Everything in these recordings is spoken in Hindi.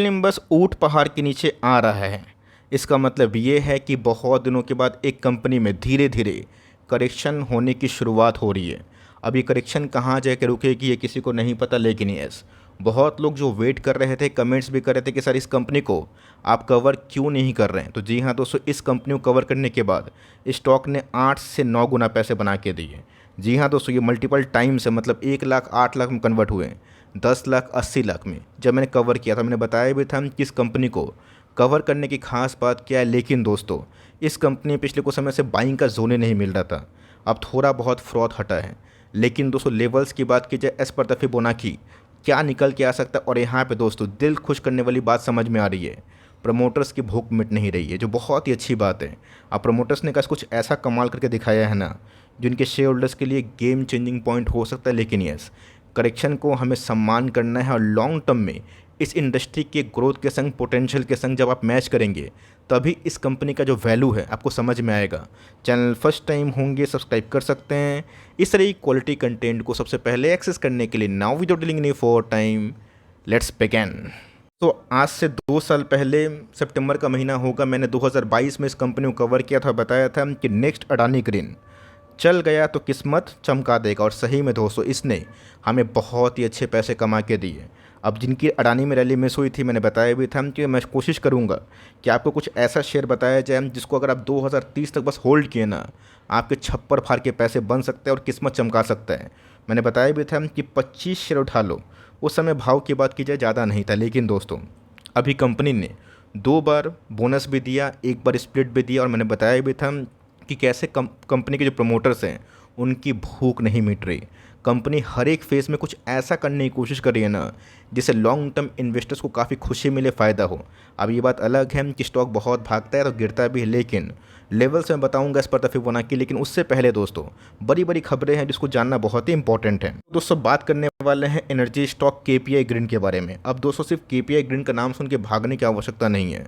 निम्बस ऊंट पहाड़ के नीचे आ रहा है। इसका मतलब ये है कि बहुत दिनों के बाद एक कंपनी में धीरे धीरे करेक्शन होने की शुरुआत हो रही है। अब ये करेक्शन कहाँ जाकर रुकेगी ये किसी को नहीं पता, लेकिन यस, बहुत लोग जो वेट कर रहे थे, कमेंट्स भी कर रहे थे कि सर इस कंपनी को आप कवर क्यों नहीं कर रहे हैं। तो जी हाँ दोस्तों, इस कंपनी को कवर करने के बाद स्टॉक ने 8 से 9 गुना पैसे बना के दिए। जी हाँ दोस्तों, ये मल्टीपल टाइम्स है, मतलब 1 लाख 8 लाख में कन्वर्ट हुए हैं, 10 लाख 80 लाख में। जब मैंने कवर किया था मैंने बताया भी था कि इस कंपनी को कवर करने की खास बात क्या है, लेकिन दोस्तों इस कंपनी पिछले कुछ समय से बाइंग का जोन ही नहीं मिल रहा था। अब थोड़ा बहुत फ्रॉड हटा है, लेकिन दोस्तों लेवल्स की बात की जाए एस पर फिबोनाची क्या निकल के आ सकता है। और यहाँ पे दोस्तों दिल खुश करने वाली बात समझ में आ रही है, प्रमोटर्स की भूख मिट नहीं रही है, जो बहुत ही अच्छी बात है। अब प्रमोटर्स ने कुछ ऐसा कमाल करके दिखाया है ना, जिनके शेयर होल्डर्स के लिए गेम चेंजिंग पॉइंट हो सकता है। लेकिन यस, करेक्शन को हमें सम्मान करना है और लॉन्ग टर्म में इस इंडस्ट्री के ग्रोथ के संग, पोटेंशियल के संग जब आप मैच करेंगे, तभी इस कंपनी का जो वैल्यू है आपको समझ में आएगा। चैनल फर्स्ट टाइम होंगे सब्सक्राइब कर सकते हैं इस तरह की क्वालिटी कंटेंट को सबसे पहले एक्सेस करने के लिए। Now without dealing any for time, let's begin. तो आज से 2 साल पहले सितंबर का महीना होगा, मैंने 2022 में इस कंपनी को कवर किया था। बताया था कि नेक्स्ट अडानी ग्रीन चल गया तो किस्मत चमका देगा, और सही में दोस्तों इसने हमें बहुत ही अच्छे पैसे कमा के दिए। अब जिनकी अडानी में रैली मिस हुई थी, मैंने बताया भी था कि मैं कोशिश करूंगा कि आपको कुछ ऐसा शेयर बताया जाए जिसको अगर आप 2030 तक बस होल्ड किए ना, आपके छप्पर फाड़ के पैसे बन सकते हैं और किस्मत चमका सकता है। मैंने बताया भी था कि 25 शेयर उठा लो। उस समय भाव की बात की जाए ज़्यादा नहीं था, लेकिन दोस्तों अभी कंपनी ने 2 बार बोनस भी दिया, 1 बार स्प्लिट भी दिया। और मैंने बताया भी था कि कैसे कंपनी के जो प्रमोटर्स हैं उनकी भूख नहीं मिट रही। कंपनी हर एक फेज़ में कुछ ऐसा करने की कोशिश कर रही है ना, जिससे लॉन्ग टर्म इन्वेस्टर्स को काफ़ी खुशी मिले, फ़ायदा हो। अब ये बात अलग है कि स्टॉक बहुत भागता है तो गिरता भी है, लेकिन लेवल्स मैं बताऊंगा इस पर फिबोनाची। लेकिन उससे पहले दोस्तों बड़ी बड़ी खबरें हैं जिसको जानना बहुत ही इंपॉर्टेंट है। दोस्तों बात करने वाले हैं एनर्जी स्टॉक केपीआई ग्रीन के बारे में। अब दोस्तों सिर्फ केपीआई ग्रीन का नाम सुन के भागने की आवश्यकता नहीं है,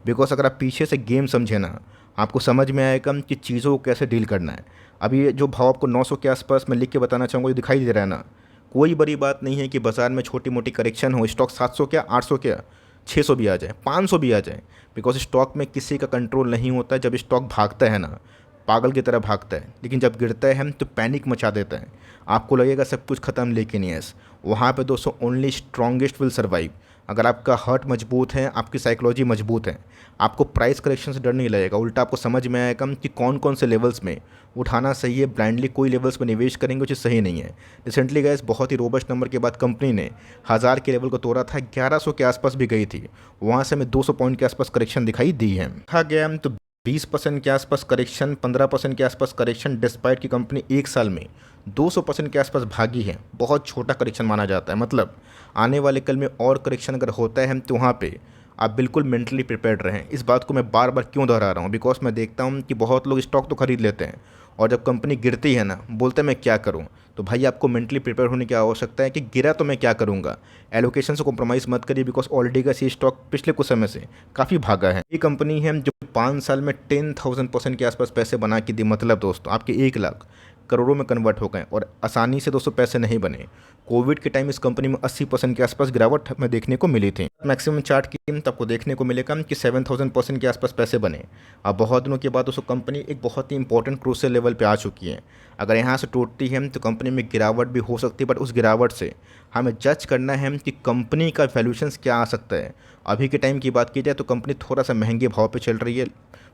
बिकॉज अगर आप पीछे से गेम समझे ना, आपको समझ में आएगा कि चीज़ों को कैसे डील करना है। अभी ये जो भाव आपको 900 के आसपास मैं लिख के बताना चाहूँगा, जो दिखाई दे रहा है ना, कोई बड़ी बात नहीं है कि बाजार में छोटी मोटी करेक्शन हो, स्टॉक 700 क्या 800 क्या 600 भी आ जाए, 500 भी आ जाए, बिकॉज स्टॉक में किसी का कंट्रोल नहीं होता है। जब स्टॉक भागता है ना, पागल की तरह भागता है, लेकिन जब गिरता है तो पैनिक मचा देता है, आपको लगेगा सब कुछ खत्म। लेकिन यस, वहाँ पे दोस्तों ओनली स्ट्रॉन्गेस्ट विल सर्वाइव। अगर आपका हार्ट मजबूत है, आपकी साइकोलॉजी मजबूत है, आपको प्राइस करेक्शन से डर नहीं लगेगा। उल्टा आपको समझ में आएगा कि कौन कौन से लेवल्स में उठाना सही है। ब्लाइंडली कोई लेवल्स में निवेश करेंगे वो चीज़ सही नहीं है। रिसेंटली गैस बहुत ही रोबस्ट नंबर के बाद कंपनी ने 1000 के लेवल को तोड़ा था, 1100 के आसपास भी गई थी, वहाँ से हमें 200 पॉइंट के आसपास करेक्शन दिखाई दी है। देखा गया तो 20% के आसपास करेक्शन, 15% के आसपास करेक्शन, डिस्पाइट की कंपनी 1 साल में 200% के आसपास भागी है। बहुत छोटा करेक्शन माना जाता है। मतलब आने वाले कल में और करेक्शन अगर होता है तो वहाँ पे आप बिल्कुल मेंटली प्रिपेयर्ड रहें। इस बात को मैं बार बार क्यों दोहरा रहा हूँ, बिकॉज मैं देखता हूँ कि बहुत लोग स्टॉक तो खरीद लेते हैं और जब कंपनी गिरती है ना, बोलते हैं मैं क्या करूँ। तो भाई आपको मेंटली प्रिपेयर होने की आवश्यकता है कि गिरा तो मैं क्या करूँगा। एलोकेशन से कॉम्प्रोमाइज़ मत करिए, बिकॉज ऑलरेडी का सी स्टॉक पिछले कुछ समय से काफ़ी भागा है। ये कंपनी है जो 5 साल में 10,000% के आसपास पैसे बना के दी। मतलब दोस्तों आपके 1 लाख करोड़ों में कन्वर्ट हो गए, और आसानी से दोस्तों पैसे नहीं बने। कोविड के टाइम इस कंपनी में 80% के आसपास गिरावट हमें देखने को मिली थी। मैक्सिमम चार्ट की कीमत आपको देखने को मिलेगा कि 7,000% के आसपास पैसे बने। अब बहुत दिनों के बाद दोस्तों कंपनी एक बहुत ही इंपॉर्टेंट क्रूशियल लेवल पे आ चुकी है। अगर यहाँ से टूटती है तो कंपनी में गिरावट भी हो सकती है, बट उस गिरावट से हमें जज करना है कि कंपनी का वैल्यूएशंस क्या आ सकता है। अभी के टाइम की बात की जाए तो कंपनी थोड़ा सा महंगे भाव पे चल रही है।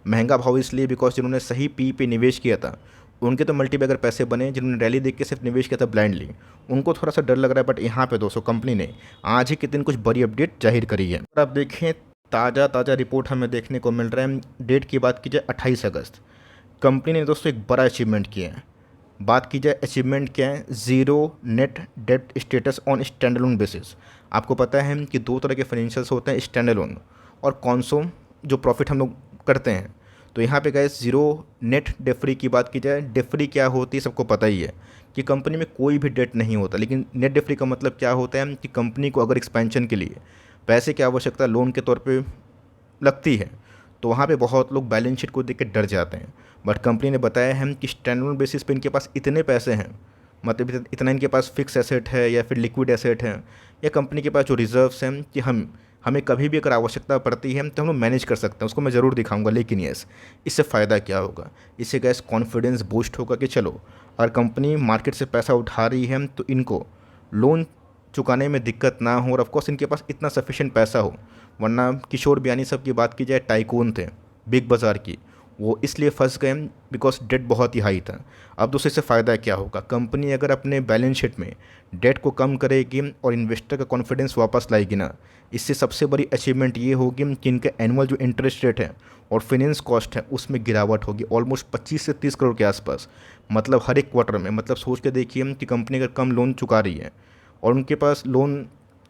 महंगा भाव इसलिए बिकॉज जिन्होंने सही पी पे निवेश किया था उनके तो मल्टीबैगर पैसे बने, जिन्होंने रैली देख के सिर्फ निवेश किया था ब्लाइंडली, उनको थोड़ा सा डर लग रहा है। बट यहाँ पे दोस्तों कंपनी ने आज ही के दिन कुछ बड़ी अपडेट जाहिर करी है। और आप देखें ताज़ा रिपोर्ट हमें देखने को मिल रहा है। डेट की बात की जाए 28 अगस्त, कंपनी ने दोस्तों एक बड़ा अचीवमेंट किया है। बात की जाए अचीवमेंट क्या है, zero net date status on stand alone basis. आपको पता है कि 2 तरह के फाइनेंशियल्स होते हैं, स्टैंड अलोन और कॉन्सो, जो प्रॉफिट हम लोग करते हैं। तो यहाँ पे गए ज़ीरो नेट डेट फ्री की बात की जाए, डेट फ्री क्या होती है सबको पता ही है कि कंपनी में कोई भी डेट नहीं होता। लेकिन नेट डेट फ्री का मतलब क्या होता है कि कंपनी को अगर एक्सपेंशन के लिए पैसे की आवश्यकता लोन के तौर पे लगती है, तो वहाँ पे बहुत लोग बैलेंस शीट को देख के डर जाते हैं। बट कंपनी ने बताया है कि स्टैंडर्ड बेसिस पे इनके पास इतने पैसे हैं, मतलब इतना इनके पास फिक्स एसेट है या फिर लिक्विड एसेट है, या कंपनी के पास जो रिजर्व्स हैं कि हम हमें कभी भी अगर आवश्यकता पड़ती है तो हम लोग मैनेज कर सकते हैं, उसको मैं ज़रूर दिखाऊंगा। लेकिन यस, इससे फ़ायदा क्या होगा? इससे गैस कॉन्फिडेंस बूस्ट होगा कि चलो, अगर कंपनी मार्केट से पैसा उठा रही है तो इनको लोन चुकाने में दिक्कत ना हो, और ऑफकोर्स इनके पास इतना सफिशिएंट पैसा हो। वरना किशोर बियानी सब की बात की जाए, टाइकून थे बिग बाज़ार की, वो इसलिए फंस गए बिकॉज डेट बहुत ही हाई था। अब दोस्तों इससे फ़ायदा क्या होगा? कंपनी अगर अपने बैलेंस शीट में डेट को कम करेगी और इन्वेस्टर का कॉन्फिडेंस वापस लाएगी ना, इससे सबसे बड़ी अचीवमेंट ये होगी कि इनका एनुअल जो इंटरेस्ट रेट है और फाइनेंस कॉस्ट है उसमें गिरावट होगी ऑलमोस्ट 25 से 30 करोड़ के आसपास। मतलब हर एक क्वार्टर में, मतलब सोच के देखिए कि कंपनी अगर कम लोन चुका रही है और उनके पास लोन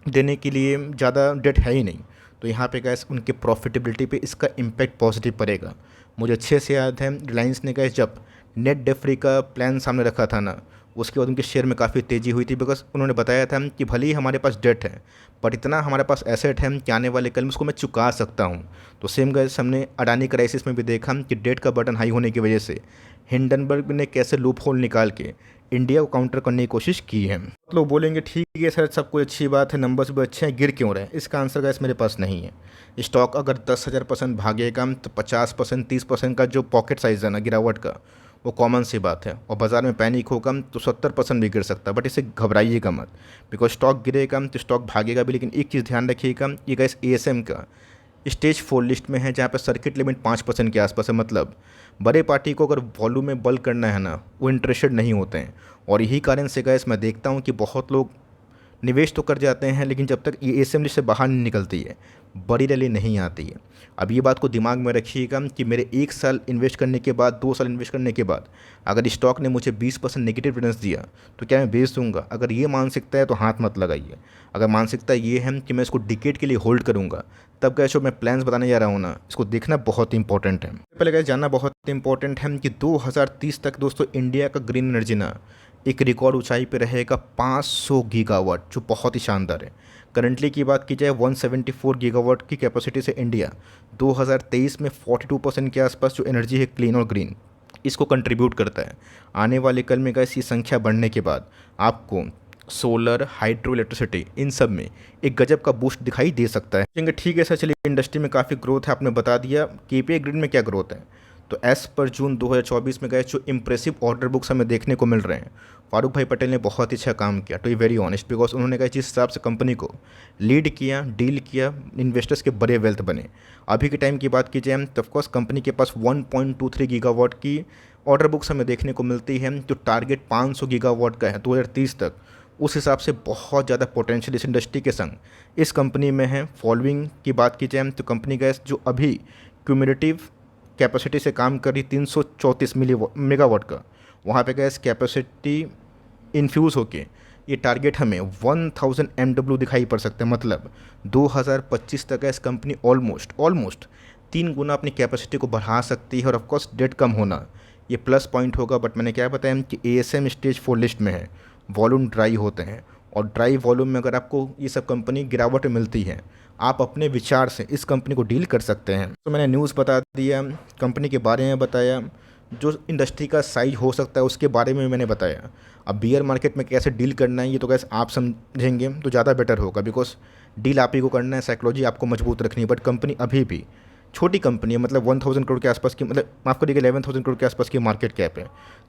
देने के लिए ज़्यादा डेट है ही नहीं, तो यहाँ पे गैस उनके प्रॉफिटेबिलिटी पे इसका इम्पैक्ट पॉजिटिव पड़ेगा। मुझे अच्छे से याद है रिलायंस ने गैस जब नेट डेट फ्री का प्लान सामने रखा था ना, उसके बाद उनके शेयर में काफ़ी तेज़ी हुई थी, बिकॉज उन्होंने बताया था कि भले ही हमारे पास डेट है बट इतना हमारे पास एसेट है कि आने वाले कल में उसको मैं चुका सकता हूँ। तो सेम गैस हमने अडानी क्राइसिस में भी देखा कि डेट का बटन हाई होने की वजह से हिंडनबर्ग ने कैसे लूप होल निकाल के इंडिया को काउंटर करने की कोशिश की है। लोग बोलेंगे ठीक है सर, सब कुछ अच्छी बात है, नंबर्स भी अच्छे हैं, गिर क्यों रहे? इसका आंसर गैस मेरे पास नहीं है। स्टॉक अगर 10,000% भागेगा तो 50% 30% का जो पॉकेट साइज है ना गिरावट का, वो कॉमन सी बात है। और बाज़ार में पैनिक होगा तो 70% भी गिर सकता है, बट इसे घबराइएगा मत, बिकॉज स्टॉक गिरेगा तो स्टॉक भागेगा भी। लेकिन एक चीज़ ध्यान रखिएगा, ये गैस एएसएम का स्टेज 4 लिस्ट में है, जहाँ पर सर्किट लिमिट 5% के आसपास है। मतलब बड़े पार्टी को अगर वॉल्यूम में बल्क करना है ना, वो इंटरेस्टेड नहीं होते हैं। और यही कारण से गैस मैं देखता हूँ कि बहुत लोग निवेश तो कर जाते हैं, लेकिन जब तक ये एएसएम लिस्ट से बाहर नहीं निकलती है बड़ी रैली नहीं आती है। अब ये बात को दिमाग में रखिएगा कि मेरे 1 साल इन्वेस्ट करने के बाद, 2 साल इन्वेस्ट करने के बाद अगर स्टॉक ने मुझे 20% नेगेटिव रिटर्न्स दिया तो क्या मैं बेच दूंगा? अगर ये मानसिकता है तो हाथ मत लगाइए। अगर मानसिकता ये है कि मैं इसको डिकेड के लिए होल्ड करूँगा, तब क्या जो मैं प्लान्स बताने जा रहा हूँ ना, इसको देखना बहुत इंपॉर्टेंट है। पहले क्या जानना बहुत इंपॉर्टेंट है कि 2030 तक दोस्तों इंडिया का ग्रीन एनर्जी ना एक रिकॉर्ड ऊंचाई पे रहेगा 500 गीगावाट, जो बहुत ही शानदार है। करंटली की बात की जाए 174 गीगावाट की कैपेसिटी से इंडिया 2023 में 42% के आसपास जो एनर्जी है क्लीन और ग्रीन, इसको कंट्रीब्यूट करता है। आने वाले कल में गैस ये संख्या बढ़ने के बाद आपको सोलर, हाइड्रो इलेक्ट्रिसिटी, इन सब में एक गजब का बूस्ट दिखाई दे सकता है। चलिए ठीक है सर, चलिए इंडस्ट्री में काफ़ी ग्रोथ है, आपने बता दिया केपीआई ग्रिड में क्या ग्रोथ है। तो एस पर जून 2024 में गए जो इंप्रेसिव ऑर्डर बुक्स हमें देखने को मिल रहे हैं, फारूक भाई पटेल ने बहुत ही अच्छा काम किया, to be very honest, because उन्होंने कहा जिस हिसाब से कंपनी को लीड किया, डील किया, इन्वेस्टर्स के बड़े वेल्थ बने। अभी के टाइम की बात की जाए तो ऑफकोर्स कंपनी के पास 1.23 गीगावाट की ऑर्डर बुक्स हमें देखने को मिलती है, जो टारगेट 500 गीगावाट का है 2030 तक। उस हिसाब से बहुत ज़्यादा पोटेंशियल इस इंडस्ट्री के संग इस कंपनी में है। फॉलोइंग की बात की जाए तो कंपनी गैस जो अभी क्यूमुलेटिव कैपेसिटी से काम कर रही 334 मेगावाट का, वहाँ पे गैस कैपेसिटी इन्फ्यूज़ होके ये टारगेट हमें 1000 MW दिखाई पड़ सकता है। मतलब 2025 तक गैस कंपनी ऑलमोस्ट 3 गुना अपनी कैपेसिटी को बढ़ा सकती है। और ऑफकोर्स डेट कम होना ये प्लस पॉइंट होगा, बट मैंने क्या बताया कि एएसएम स्टेज 4 लिस्ट में है, वॉल्यूम ड्राई होते हैं, और ड्राई वॉल्यूम में अगर आपको ये सब कंपनी गिरावट मिलती है, आप अपने विचार से इस कंपनी को डील कर सकते हैं। तो मैंने न्यूज़ बता दिया, कंपनी के बारे में बताया, जो इंडस्ट्री का साइज हो सकता है उसके बारे में मैंने बताया। अब बियर मार्केट में कैसे डील करना है ये तो कैसे आप समझेंगे तो ज़्यादा बेटर होगा, बिकॉज डील आप ही को करना है, साइकोलॉजी आपको मजबूत रखनी है। बट कंपनी अभी भी छोटी कंपनी है, मतलब 1000 करोड़ के आसपास की, मतलब माफ़ करिएगा 11,000 करोड़ के आसपास की मार्केट कैप है।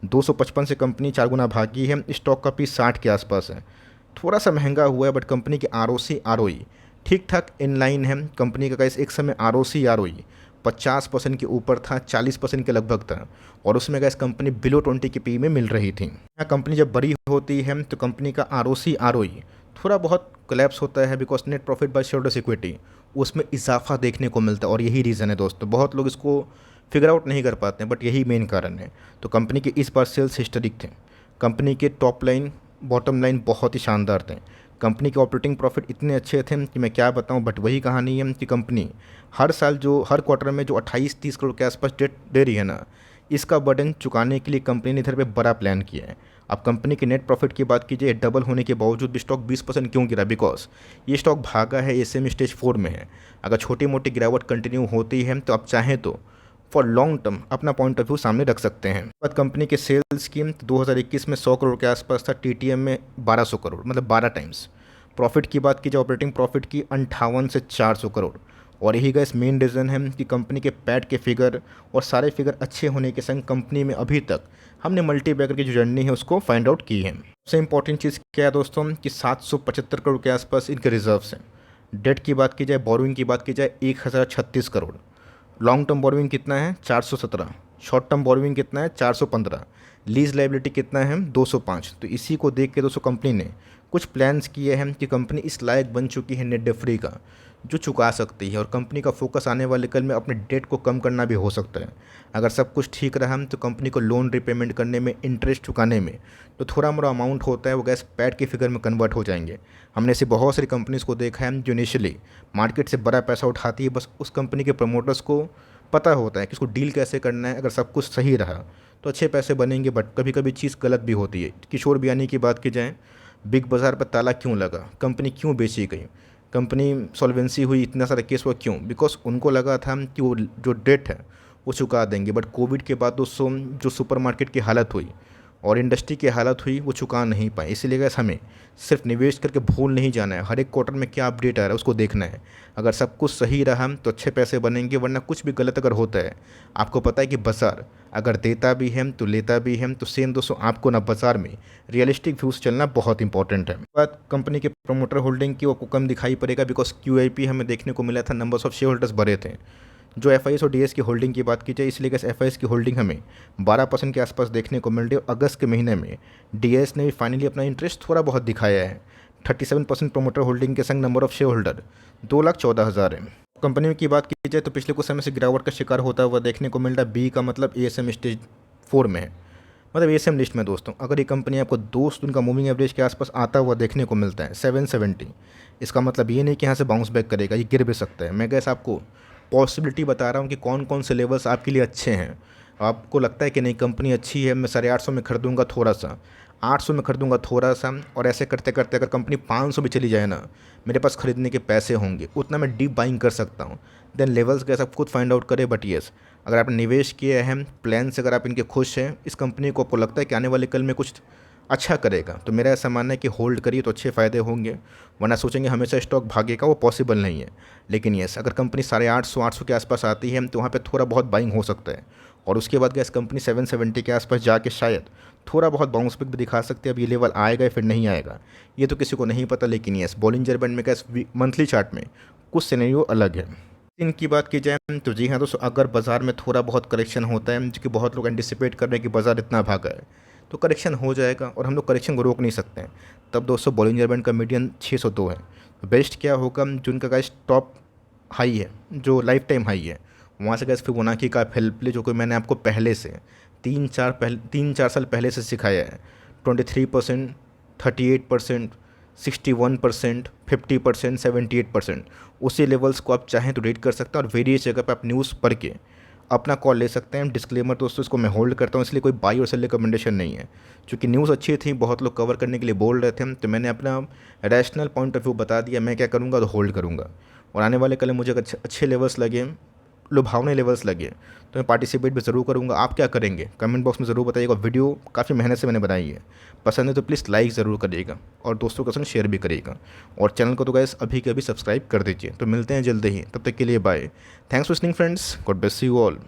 255 से कंपनी 4 गुना भागी है, स्टॉक का पीस 60 के आसपास है। थोड़ा सा महंगा हुआ है, बट कंपनी की आरओसी आरओई ठीक ठाक इन लाइन है। कंपनी का गैस एक समय आरओसी आरओई 50% के ऊपर था, 40% के लगभग था, और उसमें गैस कंपनी बिलो 20 के पी में मिल रही थी। यहाँ कंपनी जब बड़ी होती है तो कंपनी का आरओसी आरओई थोड़ा बहुत कोलैप्स होता है, because net profit by shareholders equity उसमें इजाफा देखने को मिलता है। और यही रीज़न है दोस्तों, बहुत लोग इसको फिगर आउट नहीं कर पाते हैं, बट यही मेन कारण है। तो कंपनी के इस बार सेल्स हिस्टोरिक थे, कंपनी के टॉप लाइन बॉटम लाइन बहुत ही शानदार थे, कंपनी के ऑपरेटिंग प्रॉफिट इतने अच्छे थे कि मैं क्या बताऊं। बट वही कहानी है कि कंपनी हर साल जो हर क्वार्टर में जो 28-30 करोड़ के आसपास डेट दे रही है ना, इसका बर्डन चुकाने के लिए कंपनी ने इधर पे बड़ा प्लान किया है। अब कंपनी के नेट प्रॉफिट की बात कीजिए, डबल होने के बावजूद भी स्टॉक 20% क्यों गिरा? बिकॉज ये स्टॉक भागा है, एसएम स्टेज 4 में है। अगर छोटी मोटी गिरावट कंटिन्यू होती है तो आप चाहें तो फॉर लॉन्ग टर्म अपना पॉइंट ऑफ व्यू सामने रख सकते हैं। बात कंपनी के सेल्स की, 2021 में 100 करोड़ के आसपास था, टीटीएम में 1200 करोड़, मतलब 12 टाइम्स। प्रॉफिट की बात की जाए, ऑपरेटिंग प्रॉफिट की 58 से 400 करोड़। और यही गाइस मेन रीज़न है कि कंपनी के पैट के फिगर और सारे फिगर अच्छे होने के संग कंपनी में अभी तक हमने मल्टीबैगर की जो जर्नी है उसको फाइंड आउट की है। सबसे इंपॉर्टेंट चीज़ क्या है दोस्तों कि 775 करोड़ के आसपास इनके रिजर्व्स हैं। डेट की बात की जाए, बोरोइंग की बात की जाए, 1036 करोड़। लॉन्ग टर्म बोरोइंग कितना है? 417। शॉर्ट टर्म बोरोइंग कितना है? 415। लीज लाइबिलिटी कितना है? 205। तो इसी को देख के दोस्तों कंपनी ने कुछ प्लान्स किए हैं कि कंपनी इस लायक बन चुकी है नेट डेट फ्री का, जो चुका सकती है। और कंपनी का फोकस आने वाले कल में अपने डेट को कम करना भी हो सकता है। अगर सब कुछ ठीक रहा तो कंपनी को लोन रिपेमेंट करने में, इंटरेस्ट चुकाने में तो थोड़ा मोड़ा अमाउंट होता है वो गैस पैट के फिगर में कन्वर्ट हो जाएंगे। हमने ऐसी बहुत सारी कंपनीज़ को देखा है जो इनिशियली मार्केट से बड़ा पैसा उठाती है, बस उस कंपनी के प्रमोटर्स को पता होता है कि इसको डील कैसे करना है। अगर सब कुछ सही रहा तो अच्छे पैसे बनेंगे, बट कभी कभी चीज़ गलत भी होती है। किशोर बियानी की बात की जाए, बिग बाज़ार पर ताला क्यों लगा, कंपनी क्यों बेची गई, कंपनी सॉल्वेंसी हुई, इतना सारा केस हुआ, क्यों? बिकॉज उनको लगा था कि वो जो डेट है वो चुका देंगे। बट कोविड के बाद दोस्तों जो सुपरमार्केट की हालत हुई और इंडस्ट्री की हालत हुई वो चुका नहीं पाए। इसीलिए गैस हमें सिर्फ निवेश करके भूल नहीं जाना है, हर एक क्वार्टर में क्या अपडेट आ रहा है उसको देखना है। अगर सब कुछ सही रहा तो अच्छे पैसे बनेंगे, वरना कुछ भी गलत अगर होता है, आपको पता है कि बाजार अगर देता भी है तो लेता भी है। तो सेम दोस्तों आपको ना बाजार में रियलिस्टिक व्यूज़ चलना बहुत इंपॉर्टेंट है। बात कंपनी के प्रमोटर होल्डिंग की, वो कम दिखाई पड़ेगा बिकॉज QIP हमें देखने को मिला था, नंबर्स ऑफ शेयर होल्डर्स बढ़े थे। जो FIS और DS की होल्डिंग की बात की जाए, इसलिए गैस FIS की होल्डिंग हमें 12% के आसपास देखने को मिल रही है। और अगस्त के महीने में DS ने भी फाइनली अपना इंटरेस्ट थोड़ा बहुत दिखाया है। 37% प्रोमोटर होल्डिंग के संग नंबर ऑफ शेयर होल्डर 2,14,000 है। कंपनी की बात की जाए तो पिछले कुछ समय से गिरावट का शिकार होता हुआ देखने को मिल रहा है। बी का मतलब ASM स्टेज 4 में है, मतलब ASM लिस्ट में दोस्तों। अगर ये कंपनी आपको 2 दिन का मूविंग एवरेज के आसपास आता हुआ देखने को मिलता है 770, इसका मतलब ये नहीं कि यहाँ से बाउंस बैक करेगा, ये गिर भी सकता है। मैं गैस आपको पॉसिबिलिटी बता रहा हूँ कि कौन कौन से लेवल्स आपके लिए अच्छे हैं। आपको लगता है कि नहीं कंपनी अच्छी है, मैं 850 में खरीदूंगा थोड़ा सा, 800 में खरीदूंगा थोड़ा सा, और ऐसे करते करते अगर कंपनी 500 भी चली जाए ना, मेरे पास खरीदने के पैसे होंगे, उतना मैं डीप बाइंग कर सकता हूँ। देन लेवल्स कैसे आप खुद फाइंड आउट करें। बट येस, अगर आपने निवेश किए हैं प्लान से, अगर आप इनके खुश हैं, इस कंपनी को आपको लगता है कि आने वाले कल में कुछ अच्छा करेगा, तो मेरा ऐसा मानना है कि होल्ड करिए तो अच्छे फ़ायदे होंगे। वरना सोचेंगे हमेशा स्टॉक भागेगा, वो पॉसिबल नहीं है। लेकिन येस, अगर कंपनी 850 के आसपास आती है तो वहाँ पे थोड़ा बहुत बाइंग हो सकता है। और उसके बाद गैस कंपनी 770 के आसपास जाके शायद थोड़ा बहुत बाउंस बैक भी दिखा सकती है। अब ये लेवल आएगा या फिर नहीं आएगा ये तो किसी को नहीं पता। लेकिन येस, बॉलिंजर बैंड में गैस मंथली चार्ट में कुछ सिनेरियो अलग है। इनकी बात की जाए तो जी हाँ दोस्तों, अगर बाज़ार में थोड़ा बहुत करेक्शन होता है, जो कि बहुत लोग एंटिसिपेट कर रहे हैं कि बाज़ार इतना भागा है, तो करेक्शन हो जाएगा और हम लोग करेक्शन को रोक नहीं सकते हैं। तब दोस्तों बॉलिंजर बैंड का मीडियन 602 है। बेस्ट क्या होगा, जो उनका गाइस टॉप हाई है, जो लाइफ टाइम हाई है, वहाँ से गैस फिबोनाची का हेल्प ले, जो कि मैंने आपको पहले से 3-4 साल पहले से सिखाया है। 23%, 38%, 61%, 50%, 78%, उसी लेवल्स को आप चाहें तो रीड कर सकते हैं और वेरियस जगह पे आप न्यूज़ पढ़ के अपना कॉल ले सकते हैं। डिस्क्लेमर दोस्तों, इसको मैं होल्ड करता हूँ, इसलिए कोई बाई और सेल रिकमेंडेशन नहीं है। क्योंकि न्यूज़ अच्छी थी, बहुत लोग कवर करने के लिए बोल रहे थे, तो मैंने अपना रैशनल पॉइंट ऑफ व्यू बता दिया। मैं क्या करूँगा तो होल्ड करूँगा, और आने वाले कल मुझे अगर अच्छे लेवल्स लगे, लुभावने लेवल्स लगे, तो मैं पार्टिसिपेट भी ज़रूर करूँगा। आप क्या करेंगे कमेंट बॉक्स में ज़रूर बताइएगा। वीडियो काफ़ी मेहनत से मैंने बनाई है, पसंद है तो प्लीज़ लाइक ज़रूर करिएगा और दोस्तों के संग शेयर भी करिएगा। और चैनल को तो गाइस अभी के अभी सब्सक्राइब कर दीजिए। तो मिलते हैं जल्दी ही, तब तक के लिए bye. Thanks for listening friends, God bless you all.